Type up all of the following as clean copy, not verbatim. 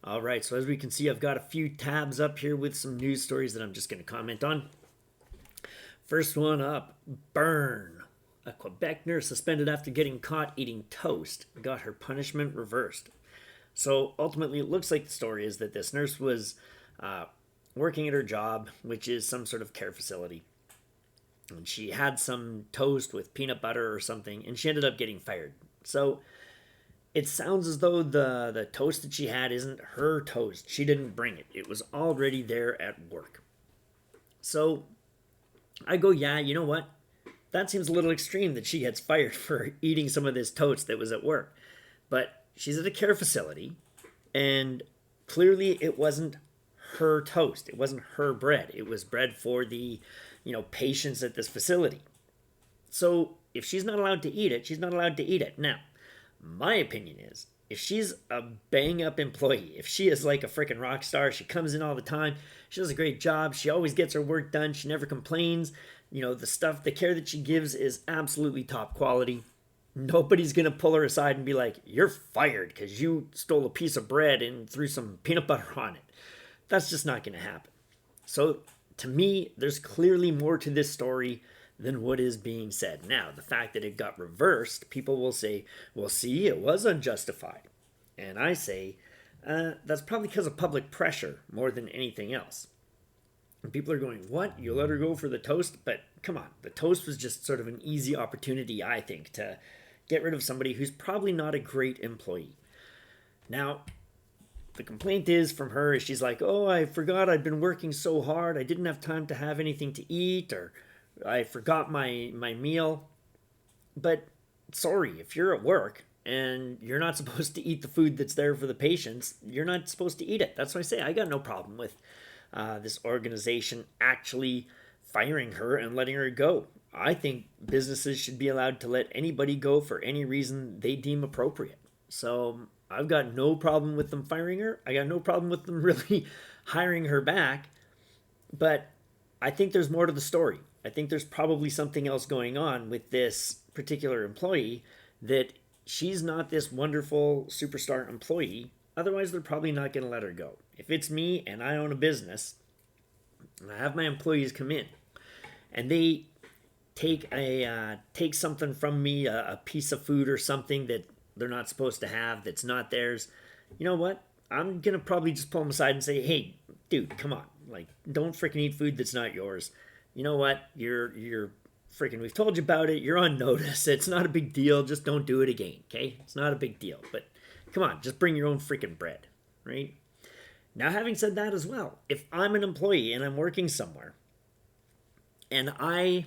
All right, so as we can see, I've got a few tabs up here with some news stories that I'm just going to comment on. First one up, burn. A Quebec nurse suspended after getting caught eating toast got her punishment reversed. So ultimately, it looks like the story is that this nurse was uh, working at her job, which is some sort of care facility. And she had some toast with peanut butter or something, and she ended up getting fired. So it sounds as though the toast that she had isn't her toast. She didn't bring it. It was already there at work. So I go, yeah, you know what? That seems a little extreme that she gets fired for eating some of this toast that was at work. But she's at a care facility, and clearly it wasn't her toast. It wasn't her bread. It was bread for the, patients at this facility. So if she's not allowed to eat it, she's not allowed to eat it. Now, my opinion is if she's a bang up employee, if she is like a freaking rock star, she comes in all the time, she does a great job, she always gets her work done, she never complains, the care that she gives is absolutely top quality. Nobody's going to pull her aside and be like, you're fired because you stole a piece of bread and threw some peanut butter on it. That's just not going to happen. So, to me, there's clearly more to this story than what is being said. Now, the fact that it got reversed, people will say, well, see, it was unjustified. And I say, that's probably because of public pressure more than anything else. And people are going, what? You let her go for the toast? But come on, the toast was just sort of an easy opportunity, I think, to get rid of somebody who's probably not a great employee. Now, the complaint is from her is she's like, oh, I forgot I'd been working so hard. I didn't have time to have anything to eat, or I forgot my meal. But sorry, if you're at work and you're not supposed to eat the food that's there for the patients, you're not supposed to eat it. That's why I say I got no problem with this organization actually firing her and letting her go. I think businesses should be allowed to let anybody go for any reason they deem appropriate. So I've got no problem with them firing her. I got no problem with them really hiring her back. But I think there's more to the story. I think there's probably something else going on with this particular employee that she's not this wonderful superstar employee. Otherwise, they're probably not going to let her go. If it's me and I own a business and I have my employees come in and they take something from me, a piece of food or something that they're not supposed to have, that's not theirs, you know what? I'm gonna probably just pull them aside and say, "Hey, dude, come on! Like, don't freaking eat food that's not yours. You know what? You're freaking. We've told you about it. You're on notice. It's not a big deal. Just don't do it again, okay? It's not a big deal. But come on, just bring your own freaking bread, right?" Now, having said that as well, if I'm an employee and I'm working somewhere and I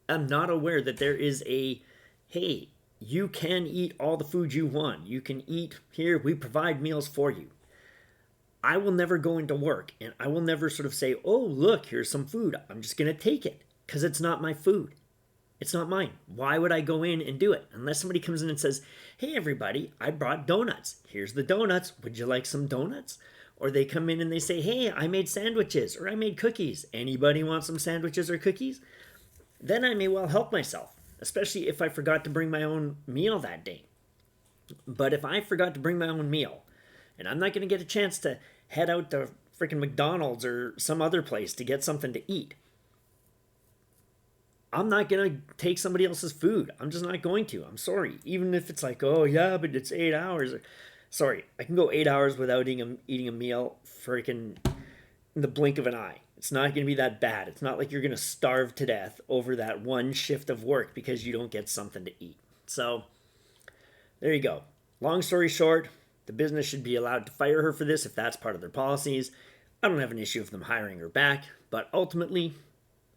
am not aware that there is a, hey, you can eat all the food you want. You can eat here. We provide meals for you. I will never go into work and I will never sort of say, oh, look, here's some food. I'm just going to take it because it's not my food. It's not mine. Why would I go in and do it? Unless somebody comes in and says, hey, everybody, I brought donuts. Here's the donuts. Would you like some donuts? Or they come in and they say, hey, I made sandwiches or I made cookies. Anybody want some sandwiches or cookies? Then I may well help myself, especially if I forgot to bring my own meal that day. But if I forgot to bring my own meal and I'm not going to get a chance to head out to freaking McDonald's or some other place to get something to eat, I'm not going to take somebody else's food. I'm just not going to. I'm sorry. Even if it's like, oh, yeah, but it's 8 hours. Sorry, I can go 8 hours without eating a meal freaking in the blink of an eye. It's not going to be that bad. It's not like you're going to starve to death over that one shift of work because you don't get something to eat. So, there you go. Long story short, the business should be allowed to fire her for this if that's part of their policies. I don't have an issue with them hiring her back, but ultimately,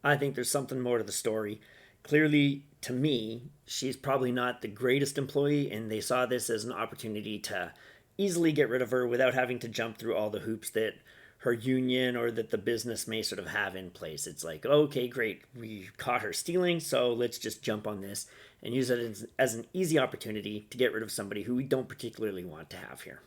I think there's something more to the story. Clearly, to me, she's probably not the greatest employee, and they saw this as an opportunity to easily get rid of her without having to jump through all the hoops that her union or that the business may sort of have in place. It's like, okay, great, we caught her stealing, so let's just jump on this and use it as an easy opportunity to get rid of somebody who we don't particularly want to have here.